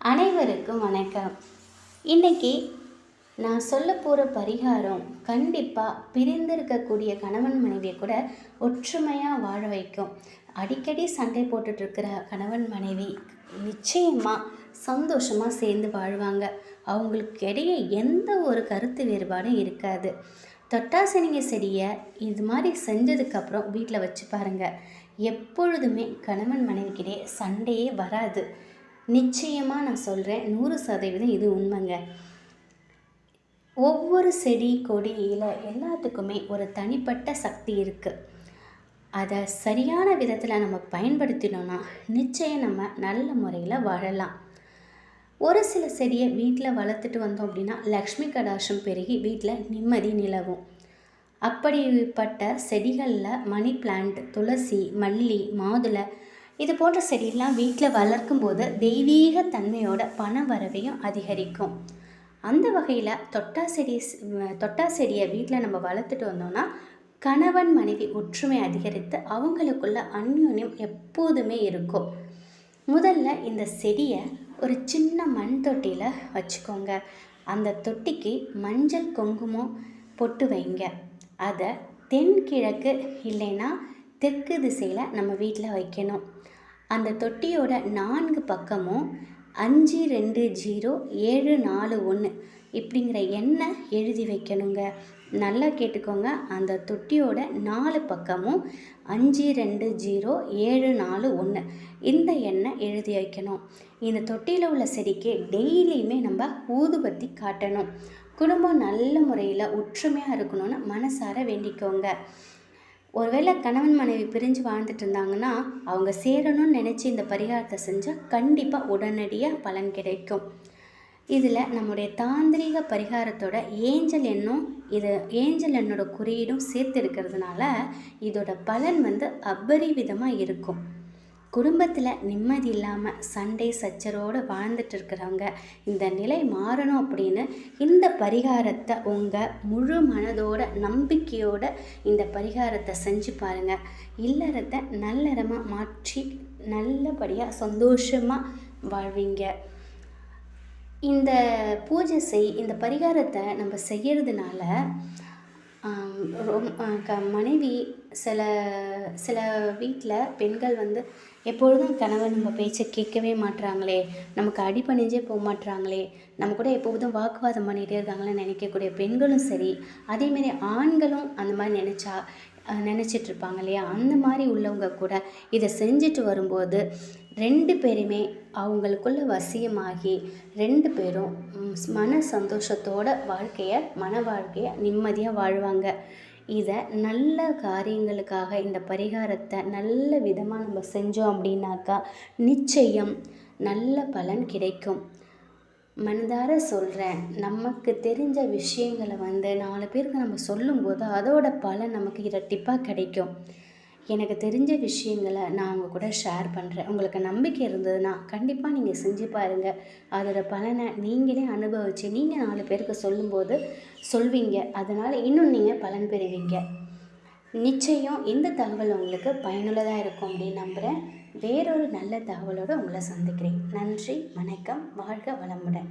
அனைவருக்கும் வணக்கம். இன்றைக்கி நான் சொல்ல போகிற பரிகாரம் கண்டிப்பாக பிரிந்திருக்கக்கூடிய கணவன் மனைவியை கூட ஒற்றுமையாக வாழ வைக்கும். அடிக்கடி சண்டை போட்டுட்ருக்கிற கணவன் மனைவி நிச்சயமாக சந்தோஷமாக சேர்ந்து வாழ்வாங்க. அவங்களுக்கு இடையே எந்த ஒரு கருத்து வேறுபாடும் இருக்காது. தொட்டாசினிங்க செடியை இது மாதிரி செஞ்சதுக்கப்புறம் வீட்டில் வச்சு பாருங்கள். எப்பொழுதுமே கணவன் மனைவிக்கிடையே சண்டையே வராது. நிச்சயமாக நான் சொல்கிறேன், 100% இது உண்மைங்க. ஒவ்வொரு செடி கொடியில் எல்லாத்துக்குமே ஒரு தனிப்பட்ட சக்தி இருக்குது. அதை சரியான விதத்தில் நம்ம பயன்படுத்தினோன்னா நிச்சயம் நம்ம நல்ல முறையில் வாழலாம். ஒரு சில செடியை வீட்டில் வளர்த்துட்டு வந்தோம் அப்படின்னா லக்ஷ்மி கடாட்சம் பெருகி வீட்டில் நிம்மதி நிலவும். அப்படிப்பட்ட செடிகளில் மணி பிளான்ட், துளசி, மல்லி, மாதுளை இது போன்ற செடியெல்லாம் வீட்டில் வளர்க்கும்போது தெய்வீக தன்மையோட பண வரவையும் அதிகரிக்கும். அந்த வகையில் தொட்டா செடியை வீட்டில் நம்ம வளர்த்துட்டு வந்தோம்னா கணவன் மனைவி ஒற்றுமை அதிகரித்து அவங்களுக்குள்ள அந்யோன்யம் எப்போதுமே இருக்கும். முதல்ல இந்த செடியை ஒரு சின்ன மண் தொட்டியில் வச்சுக்கோங்க. அந்த தொட்டிக்கு மஞ்சள் குங்குமம் பொட்டு வைங்க. அதை தென்கிழக்கு இல்லைன்னா தெற்கு திசையில் நம்ம வீட்டில் வைக்கணும். அந்த தொட்டியோட 4 பக்கமும் 520741 இப்படிங்கிற எண்ணை எழுதி வைக்கணுங்க. நல்லா கேட்டுக்கோங்க. அந்த தொட்டியோட 4 பக்கமும் 520741 இந்த எண்ணை எழுதி வைக்கணும். இந்த தொட்டியில் உள்ள செடிக்கு டெய்லியுமே நம்ம ஊதுபத்தி காட்டணும். குடும்பம் நல்ல முறையில் ஒற்றுமையாக இருக்கணும்னு மனசார வேண்டிக்கோங்க. ஒருவேளை கணவன் மனைவி பிரிஞ்சு வாழ்ந்துட்டு இருந்தாங்கன்னா அவங்க சேரணும்னு நினச்சி இந்த பரிகாரத்தை செஞ்சால் கண்டிப்பாக உடனடியாக பலன் கிடைக்கும். இதில் நம்முடைய தாந்திரிக பரிகாரத்தோட ஏஞ்சல் எண்ணோட குறியீடும் சேர்த்து இருக்கிறதுனால இதோட பலன் அபரிவிதமாக இருக்கும். குடும்பத்தில் நிம்மதி இல்லாமல் சண்டை சச்சரோடு வாழ்ந்துட்டு இருக்கிறவங்க இந்த நிலை மாறணும் அப்படின்னு இந்த பரிகாரத்தை உங்கள் முழு மனதோட நம்பிக்கையோட இந்த பரிகாரத்தை செஞ்சு பாருங்கள். இல்லறத்தை நல்லறமாக மாற்றி நல்லபடியாக சந்தோஷமாக வாழ்வீங்க. இந்த இந்த பரிகாரத்தை நம்ம செய்கிறதுனால மனைவி சில வீட்டில் பெண்கள் எப்பொழுதும் கணவன் நம்ம பேச்சை கேட்கவே மாட்டுறாங்களே, நமக்கு அடிபணிஞ்சே போக மாட்டுறாங்களே, நம்ம கூட எப்போதும் வாக்குவாதம் பண்ணிகிட்டே இருக்காங்களேன்னு நினைக்கக்கூடிய பெண்களும் சரி, அதேமாரி ஆண்களும் அந்த மாதிரி நினச்சிட்ருப்பாங்க இல்லையா, அந்த மாதிரி உள்ளவங்க கூட இதை செஞ்சுட்டு வரும்போது 2 பேருமே அவங்களுக்குள்ள வசியமாகி 2 பேரும் மன சந்தோஷத்தோட மன வாழ்க்கையை நிம்மதியாக வாழ்வாங்க. இதை நல்ல காரியங்களுக்காக இந்த பரிகாரத்தை நல்ல விதமாக நம்ம செஞ்சோம் அப்படின்னாக்கா நிச்சயம் நல்ல பலன் கிடைக்கும். மனதார சொல்கிறேன், நமக்கு தெரிஞ்ச விஷயங்களை 4 பேருக்கு நம்ம சொல்லும்போது அதோட பலன் நமக்கு இரட்டிப்பாக கிடைக்கும். எனக்கு தெரிஞ்ச விஷயங்களை நான் உங்கள் கூட ஷேர் பண்ணுறேன். உங்களுக்கு நம்பிக்கை இருந்ததுன்னா கண்டிப்பாக நீங்கள் செஞ்சு பாருங்கள். அதோட பலனை நீங்களே அனுபவித்து நீங்கள் 4 பேருக்கு சொல்லும்போது சொல்வீங்க. அதனால் இன்னும் நீங்கள் பலன் பெறுவீங்க. நிச்சயம் இந்த தகவல் உங்களுக்கு பயனுள்ளதாக இருக்கும் அப்படின்னு நம்புகிறேன். வேறொரு நல்ல தகவலோடு உங்களை சந்திக்கிறேன். நன்றி, வணக்கம், வாழ்க வளமுடன்.